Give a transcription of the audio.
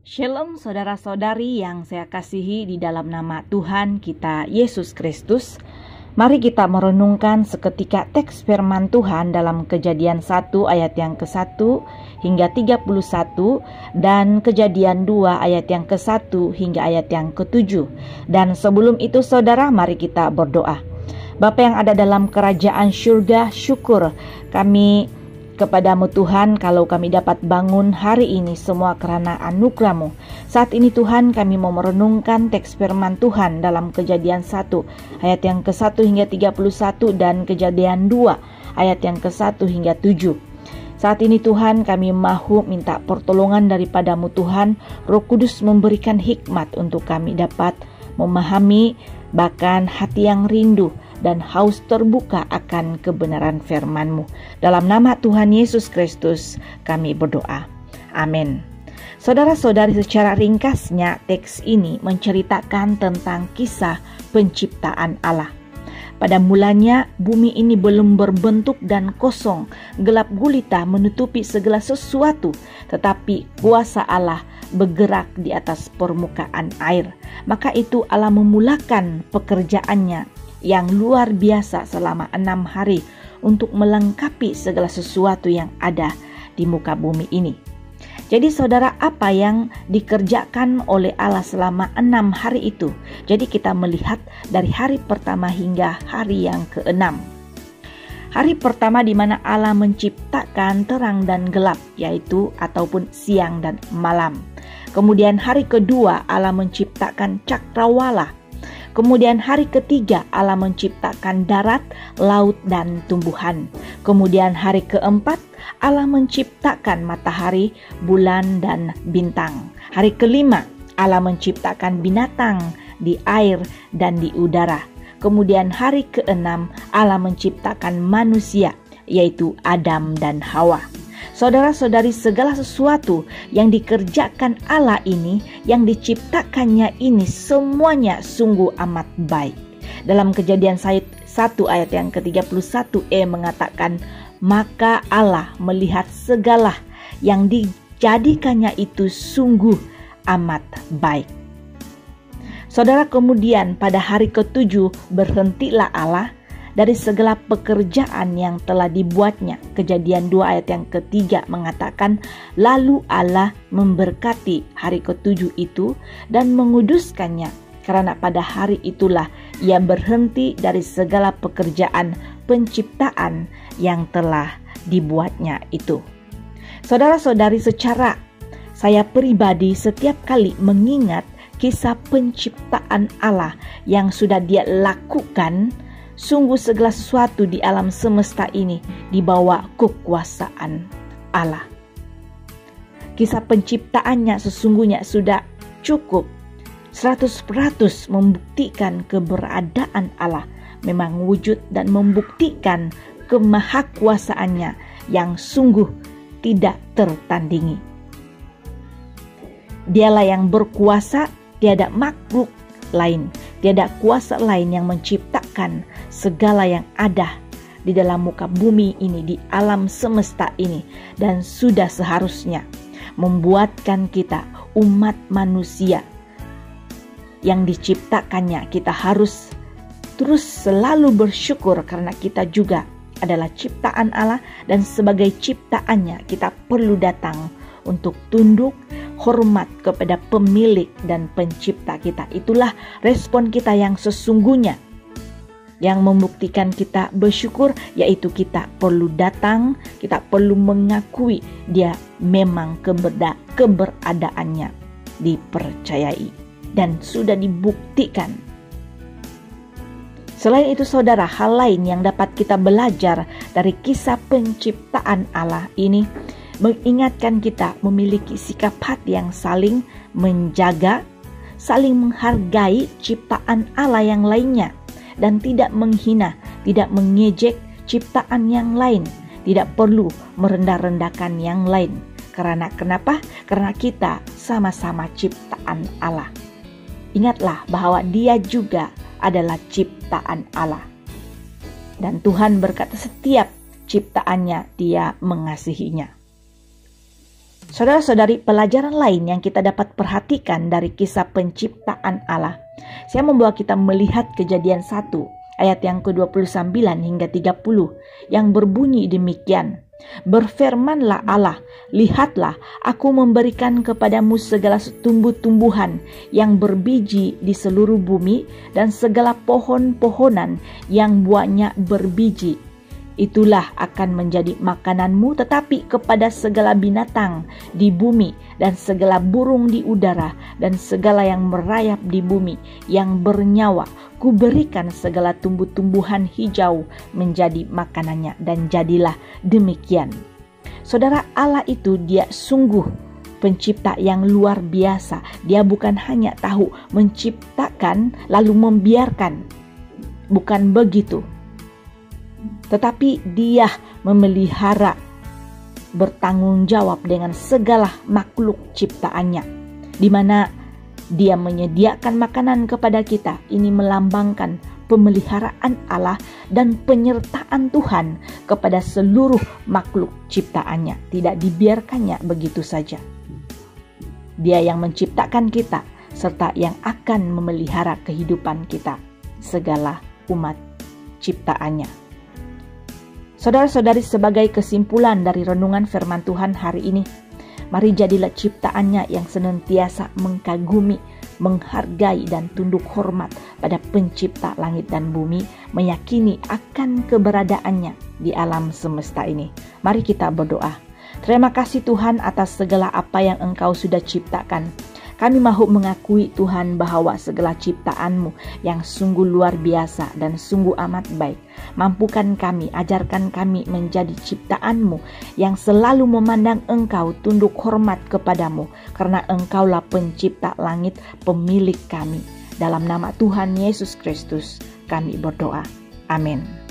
Shalom saudara-saudari yang saya kasihi di dalam nama Tuhan kita Yesus Kristus. Mari kita merenungkan seketika teks firman Tuhan dalam Kejadian 1 ayat yang ke-1 hingga 31 dan Kejadian 2 ayat yang ke-1 hingga ayat yang ke-7. Dan sebelum itu saudara, mari kita berdoa. Bapa yang ada dalam kerajaan surga, syukur kami kepadamu Tuhan kalau kami dapat bangun hari ini semua karena anugerah-Mu. Saat ini Tuhan kami mau merenungkan teks firman Tuhan dalam Kejadian 1 ayat yang ke-1 hingga 31 dan Kejadian 2 ayat yang ke-1 hingga 7. Saat ini Tuhan kami mahu minta pertolongan daripada-Mu Tuhan. Roh Kudus memberikan hikmat untuk kami dapat memahami, bahkan hati yang rindu dan haus terbuka akan kebenaran firman-Mu. Dalam nama Tuhan Yesus Kristus kami berdoa. Amin. Saudara-saudari, secara ringkasnya teks ini menceritakan tentang kisah penciptaan Allah. Pada mulanya bumi ini belum berbentuk dan kosong, gelap gulita menutupi segala sesuatu, tetapi kuasa Allah bergerak di atas permukaan air. Maka itu Allah memulakan pekerjaannya yang luar biasa selama 6 hari untuk melengkapi segala sesuatu yang ada di muka bumi ini. Jadi saudara, apa yang dikerjakan oleh Allah selama 6 hari itu? Jadi kita melihat dari hari pertama hingga hari yang ke-6. Hari pertama di mana Allah menciptakan terang dan gelap, yaitu ataupun siang dan malam. Kemudian hari kedua Allah menciptakan cakrawala. Kemudian hari ketiga Allah menciptakan darat, laut, dan tumbuhan. Kemudian hari keempat Allah menciptakan matahari, bulan, dan bintang. Hari kelima Allah menciptakan binatang di air dan di udara. Kemudian hari keenam Allah menciptakan manusia, yaitu Adam dan Hawa. Saudara-saudari, segala sesuatu yang dikerjakan Allah ini, yang diciptakannya ini, semuanya sungguh amat baik. Dalam Kejadian 1 ayat yang ke-31e mengatakan, maka Allah melihat segala yang dijadikannya itu sungguh amat baik. Saudara, kemudian pada hari ke-7 berhentilah Allah dari segala pekerjaan yang telah dibuatnya. Kejadian 2 ayat yang ke-3 mengatakan, lalu Allah memberkati hari ke-7 itu dan menguduskannya, karena pada hari itulah ia berhenti dari segala pekerjaan penciptaan yang telah dibuatnya itu. Saudara-saudari, secara saya pribadi setiap kali mengingat kisah penciptaan Allah yang sudah Dia lakukan, sungguh segala sesuatu di alam semesta ini di bawah kekuasaan Allah. Kisah penciptaannya sesungguhnya sudah cukup 100% membuktikan keberadaan Allah memang wujud dan membuktikan kemahakuasaannya yang sungguh tidak tertandingi. Dialah yang berkuasa, tiada makhluk lain, tiada kuasa lain yang menciptakan segala yang ada di dalam muka bumi ini, di alam semesta ini, dan sudah seharusnya membuatkan kita umat manusia yang diciptakannya. Kita harus terus selalu bersyukur karena kita juga adalah ciptaan Allah, dan sebagai ciptaannya kita perlu datang untuk tunduk hormat kepada pemilik dan pencipta kita. Itulah respon kita yang sesungguhnya yang membuktikan kita bersyukur, yaitu kita perlu datang, kita perlu mengakui Dia memang keberadaannya dipercayai dan sudah dibuktikan. Selain itu saudara, hal lain yang dapat kita belajar dari kisah penciptaan Allah ini mengingatkan kita memiliki sikap hati yang saling menjaga, saling menghargai ciptaan Allah yang lainnya, dan tidak menghina, tidak mengejek ciptaan yang lain, tidak perlu merendah-rendahkan yang lain. Karena kenapa? Karena kita sama-sama ciptaan Allah. Ingatlah bahwa Dia juga adalah ciptaan Allah. Dan Tuhan berkata setiap ciptaannya Dia mengasihinya. Saudara-saudari, pelajaran lain yang kita dapat perhatikan dari kisah penciptaan Allah. Saya membawa kita melihat Kejadian 1 ayat yang ke-29 hingga 30 yang berbunyi demikian. Berfirmanlah Allah, lihatlah, aku memberikan kepadamu segala tumbuh-tumbuhan yang berbiji di seluruh bumi dan segala pohon-pohonan yang buahnya berbiji. Itulah akan menjadi makananmu, tetapi kepada segala binatang di bumi dan segala burung di udara dan segala yang merayap di bumi yang bernyawa, kuberikan segala tumbuh-tumbuhan hijau menjadi makanannya, dan jadilah demikian. Saudara, Allah itu dia sungguh pencipta yang luar biasa. Dia bukan hanya tahu menciptakan lalu membiarkan, bukan begitu. Tetapi dia memelihara, bertanggung jawab dengan segala makhluk ciptaannya, di mana dia menyediakan makanan kepada kita. Ini melambangkan pemeliharaan Allah dan penyertaan Tuhan kepada seluruh makhluk ciptaannya. Tidak dibiarkannya begitu saja. Dia yang menciptakan kita, serta yang akan memelihara kehidupan kita, segala umat ciptaannya. Saudara-saudari, sebagai kesimpulan dari renungan firman Tuhan hari ini, mari jadilah ciptaannya yang senantiasa mengkagumi, menghargai dan tunduk hormat pada pencipta langit dan bumi, meyakini akan keberadaannya di alam semesta ini. Mari kita berdoa. Terima kasih Tuhan atas segala apa yang Engkau sudah ciptakan. Kami mahu mengakui Tuhan bahwa segala ciptaan-Mu yang sungguh luar biasa dan sungguh amat baik. Mampukan kami, ajarkan kami menjadi ciptaan-Mu yang selalu memandang Engkau, tunduk hormat kepadamu, karena Engkaulah pencipta langit, pemilik kami. Dalam nama Tuhan Yesus Kristus kami berdoa. Amin.